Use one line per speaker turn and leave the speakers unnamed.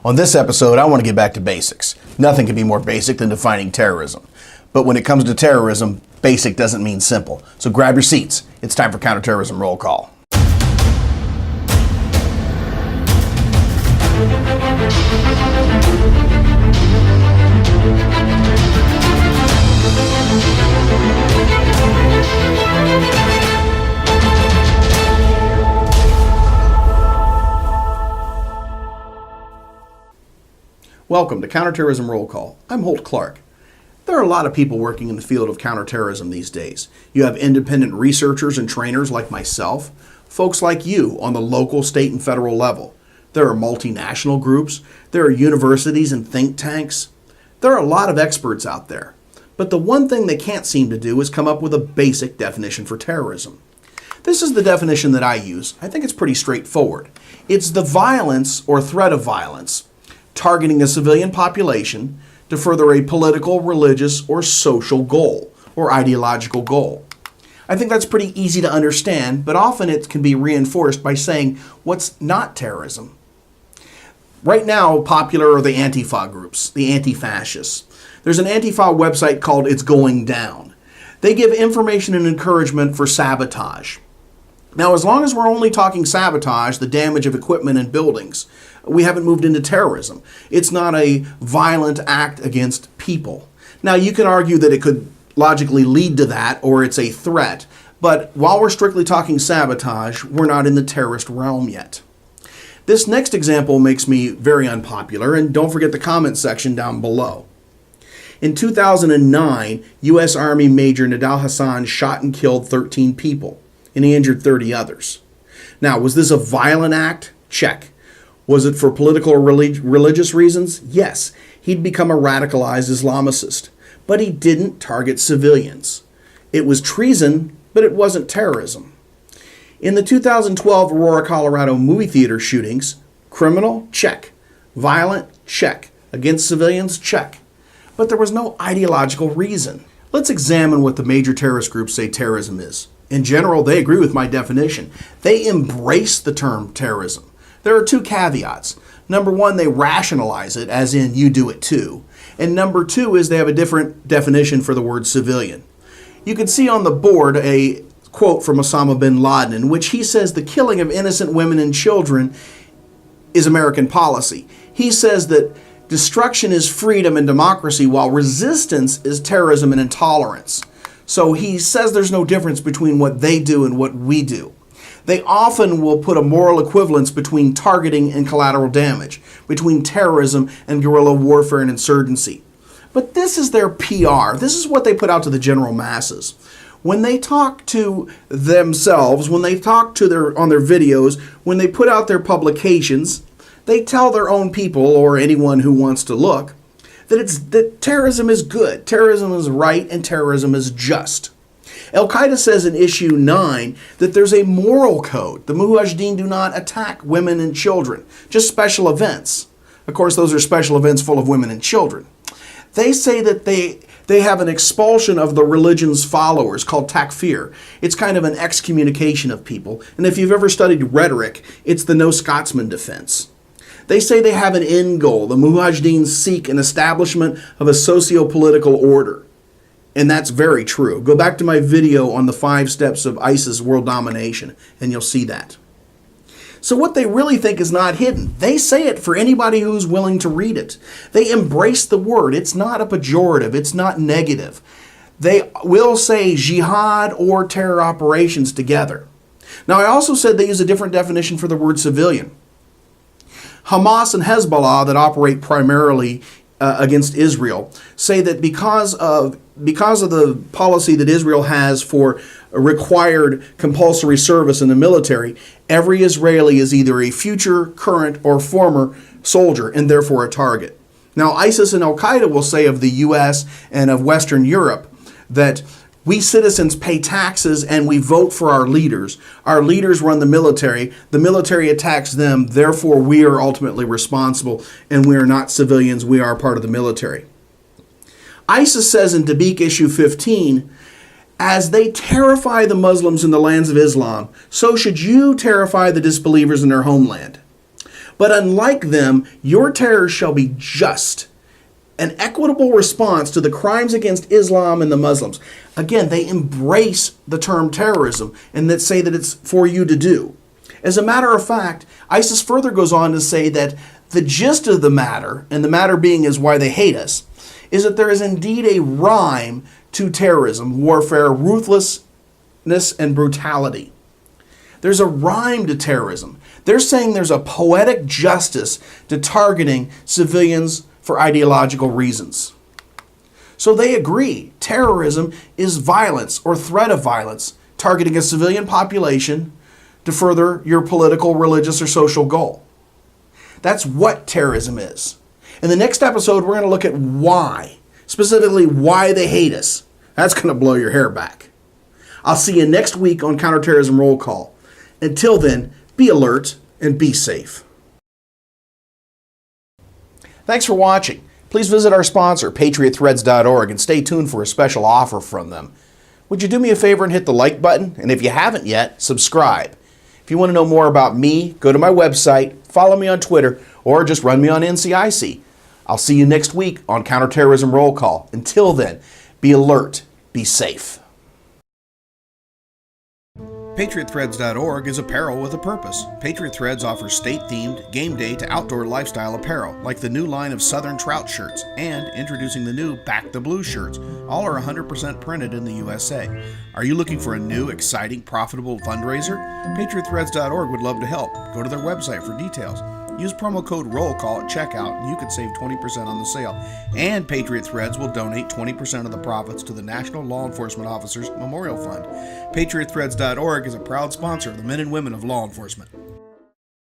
On this episode, I want to get back to basics. Nothing can be more basic than defining terrorism. But when it comes to terrorism, basic doesn't mean simple. So grab your seats. It's time for Counter-Terrorism Roll Call. Welcome to Counterterrorism Roll Call. I'm Holt Clark. There are a lot of people working in the field of counterterrorism these days. You have independent researchers and trainers like myself, folks like you on the local, state, and federal level. There are multinational groups. There are universities and think tanks. There are a lot of experts out there. But the one thing they can't seem to do is come up with a basic definition for terrorism. This is the definition that I use. I think it's pretty straightforward. It's the violence or threat of violence targeting a civilian population to further a political, religious, or social goal, or ideological goal. I think that's pretty easy to understand, but often it can be reinforced by saying what's not terrorism. Right now, popular are the Antifa groups, the anti-fascists. There's an Antifa website called It's Going Down. They give information and encouragement for sabotage. Now, as long as we're only talking sabotage, the damage of equipment and buildings, we haven't moved into terrorism. It's not a violent act against people. Now, you can argue that it could logically lead to that, or it's a threat. But while we're strictly talking sabotage, we're not in the terrorist realm yet. This next example makes me very unpopular, and don't forget the comment section down below. In 2009, U.S. Army Major Nidal Hasan shot and killed 13 people, and he injured 30 others. Now, was this a violent act? Check. Was it for political or religious reasons? Yes. He'd become a radicalized Islamicist. But he didn't target civilians. It was treason, but it wasn't terrorism. In the 2012 Aurora, Colorado movie theater shootings, criminal? Check. Violent? Check. Against civilians? Check. But there was no ideological reason. Let's examine what the major terrorist groups say terrorism is. In general, they agree with my definition. They embrace the term terrorism. There are two caveats. Number one, they rationalize it, as in you do it too. And number two is they have a different definition for the word civilian. You can see on the board a quote from Osama bin Laden in which he says the killing of innocent women and children is American policy. He says that destruction is freedom and democracy while resistance is terrorism and intolerance. So he says there's no difference between what they do and what we do. They often will put a moral equivalence between targeting and collateral damage, between terrorism and guerrilla warfare and insurgency. But this is their PR. This is what they put out to the general masses. When they talk to themselves, when they talk to on their videos, when they put out their publications, they tell their own people or anyone who wants to look that terrorism is good, terrorism is right, and terrorism is just. Al-Qaeda says in issue 9 that there's a moral code. The Mujahideen do not attack women and children, just special events. Of course, those are special events full of women and children. They say that they have an expulsion of the religion's followers called takfir. It's kind of an excommunication of people. And if you've ever studied rhetoric, it's the no Scotsman defense. They say they have an end goal. The Mujahideen seek an establishment of a socio-political order. And that's very true. Go back to my video on the 5 steps of ISIS world domination, and you'll see that. So what they really think is not hidden. They say it for anybody who's willing to read it. They embrace the word. It's not a pejorative. It's not negative. They will say jihad or terror operations together. Now, I also said they use a different definition for the word civilian. Hamas and Hezbollah, that operate primarily against Israel, say that because of the policy that Israel has for required compulsory service in the military, every Israeli is either a future, current, or former soldier and therefore a target. Now, ISIS and Al-Qaeda will say of the U.S. and of Western Europe that we citizens pay taxes and we vote for our leaders. Our leaders run the military attacks them, therefore we are ultimately responsible, and we are not civilians, we are part of the military. ISIS says in Dabiq issue 15, as they terrify the Muslims in the lands of Islam, so should you terrify the disbelievers in their homeland. But unlike them, your terror shall be just, an equitable response to the crimes against Islam and the Muslims. Again, they embrace the term terrorism and that say that it's for you to do. As a matter of fact, ISIS further goes on to say that the gist of the matter, and the matter being is why they hate us, is that there is indeed a rhyme to terrorism, warfare, ruthlessness, and brutality. There's a rhyme to terrorism. They're saying there's a poetic justice to targeting civilians for ideological reasons. So they agree terrorism is violence or threat of violence targeting a civilian population to further your political, religious, or social goal. That's what terrorism is. In the next episode, we're going to look at why, specifically why they hate us. That's going to blow your hair back. I'll see you next week on Counterterrorism Roll Call. Until then, be alert and be safe. Thanks for watching. Please visit our sponsor, patriotthreads.org, and stay tuned for a special offer from them. Would you do me a favor and hit the like button? And if you haven't yet, subscribe. If you want to know more about me, go to my website, follow me on Twitter, or just run me on NCIC. I'll see you next week on Counterterrorism Roll Call. Until then, be alert, be safe. PatriotThreads.org is apparel with a purpose. Patriot Threads offers state-themed, game day to outdoor lifestyle apparel, like the new line of Southern Trout shirts, and introducing the new Back the Blue shirts. All are 100% printed in the USA. Are you looking for a new, exciting, profitable fundraiser? PatriotThreads.org would love to help. Go to their website for details. Use promo code ROLLCALL at checkout and you could save 20% on the sale. And Patriot Threads will donate 20% of the profits to the National Law Enforcement Officers Memorial Fund. PatriotThreads.org is a proud sponsor of the men and women of law enforcement.